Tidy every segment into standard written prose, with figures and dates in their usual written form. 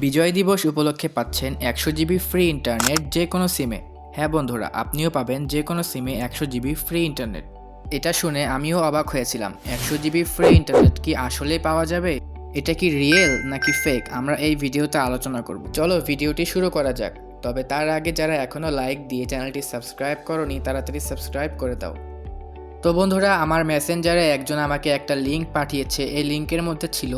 বিজয় দিবস উপলক্ষে পাচ্ছেন 100 জিবি ফ্রি ইন্টারনেট যে কোনো সিমে। হ্যাঁ বন্ধুরা, আপনিও পাবেন যে কোনো সিমে 100 জিবি ফ্রি ইন্টারনেট। এটা শুনে আমিও অবাক হয়েছিলাম। 100 জিবি ফ্রি ইন্টারনেট কি আসলেই পাওয়া যাবে? এটা কি রিয়েল নাকি ফেক? আমরা এই ভিডিওতে আলোচনা করব। চলো ভিডিওটি শুরু করা যাক। তবে তার আগে যারা এখনও লাইক দিয়ে চ্যানেলটি সাবস্ক্রাইব করোনি তাড়াতাড়ি সাবস্ক্রাইব করে দাও। তো বন্ধুরা, আমার মেসেঞ্জারে একজন আমাকে একটা লিঙ্ক পাঠিয়েছে। এই লিঙ্কের মধ্যে ছিল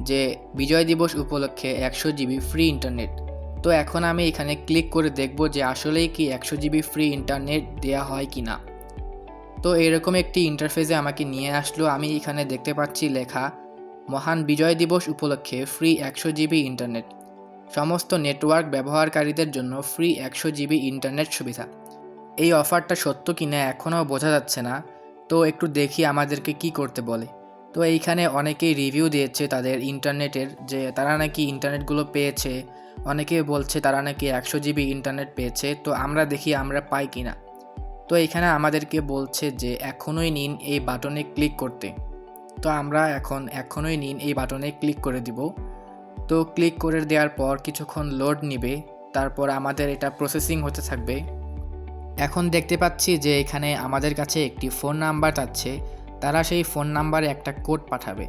যে বিজয় দিবস উপলক্ষে 100 জিবি ফ্রি ইন্টারনেট। তো এখন আমি এখানে ক্লিক করে দেখব যে আসলেই কি 100 জিবি ফ্রি ইন্টারনেট দেয়া হয় কি না। তো এরকম একটি ইন্টারফেসে আমাকে নিয়ে আসলো। আমি এখানে দেখতে পাচ্ছি লেখা মহান বিজয় দিবস উপলক্ষে ফ্রি 100 জিবি ইন্টারনেট, সমস্ত নেটওয়ার্ক ব্যবহারকারীদের জন্য ফ্রি 100 জিবি ইন্টারনেট সুবিধা। এই অফারটা সত্য কিনা এখনও বোঝা যাচ্ছে না। তো একটু দেখি আমাদেরকে কি করতে বলে। তো এইখানে অনেকেই রিভিউ দিয়েছে তাদের ইন্টারনেটের, যে তারা নাকি ইন্টারনেটগুলো পেয়েছে। অনেকে বলছে তারা নাকি 100 জিবি ইন্টারনেট পেয়েছে। তো আমরা দেখি আমরা পাই কিনা। তো এইখানে আমাদেরকে বলছে যে এখনই নিন এই বাটনে ক্লিক করতে। তো আমরা এখনই নিন এই বাটনে ক্লিক করে দিব। তো ক্লিক করে দেওয়ার পর কিছুক্ষণ লোড নিবে, তারপর আমাদের এটা প্রসেসিং হতে থাকবে। এখন দেখতে পাচ্ছি যে এখানে আমাদের কাছে একটি ফোন নাম্বার চাচ্ছে। তারা সেই ফোন নাম্বারে একটা কোড পাঠাবে।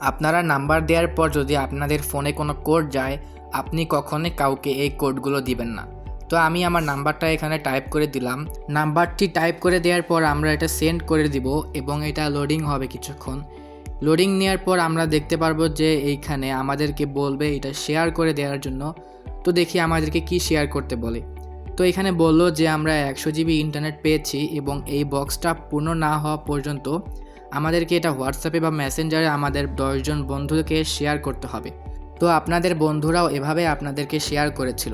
আপনারা নাম্বার দেওয়ার পর যদি আপনাদের ফোনে কোনো কোড যায়, আপনি কখনোই কাউকে এই কোডগুলো দিবেন না। তো আমি আমার নাম্বারটা এখানে টাইপ করে দিলাম। নাম্বারটি টাইপ করে দেওয়ার পর আমরা এটা সেন্ড করে দিব এবং এটা লোডিং হবে কিছুক্ষণ। লোডিং নেওয়ার পর আমরা দেখতে পারবো যে এইখানে আমাদেরকে বলবে এটা শেয়ার করে দেওয়ার জন্য। তো দেখি আমাদেরকে কি শেয়ার করতে বলে। তো এখানে বললো যে আমরা 100 জিবি ইন্টারনেট পেয়েছি এবং এই বক্সটা পূর্ণ না হওয়া পর্যন্ত আমাদেরকে এটা হোয়াটসঅ্যাপে বা মেসেঞ্জারে আমাদের 10 জন বন্ধুকে শেয়ার করতে হবে। তো আপনাদের বন্ধুরাও এভাবে আপনাদেরকে শেয়ার করেছিল।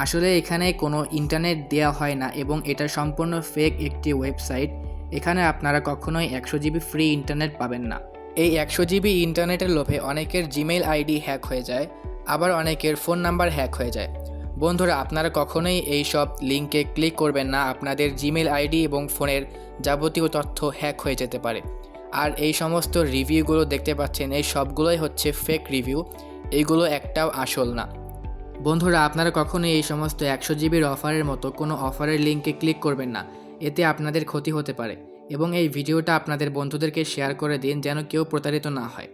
আসলে এখানে কোনো ইন্টারনেট দেওয়া হয় না এবং এটা সম্পূর্ণ ফেক একটি ওয়েবসাইট। এখানে আপনারা কখনোই 100 জিবি ফ্রি ইন্টারনেট পাবেন না। এই 100 জিবি ইন্টারনেটের লোভে অনেকের জিমেইল আইডি হ্যাক হয়ে যায়, আবার অনেকের ফোন নাম্বার হ্যাক হয়ে যায়। বন্ধুরা, আপনারা কখনোই এই সব লিঙ্কে ক্লিক করবেন না। আপনাদের জিমেল আইডি এবং ফোনের যাবতীয় তথ্য হ্যাক হয়ে যেতে পারে। আর এই সমস্ত রিভিউগুলো দেখতে পাচ্ছেন, এই সবগুলোই হচ্ছে ফেক রিভিউ। এইগুলো একটাও আসল না। বন্ধুরা, আপনারা কখনোই এই সমস্ত 100 জিবির অফারের মতো কোনো অফারের লিঙ্কে ক্লিক করবেন না। এতে আপনাদের ক্ষতি হতে পারে। এবং এই ভিডিওটা আপনাদের বন্ধুদেরকে শেয়ার করে দিন যেন কেউ প্রতারিত না হয়।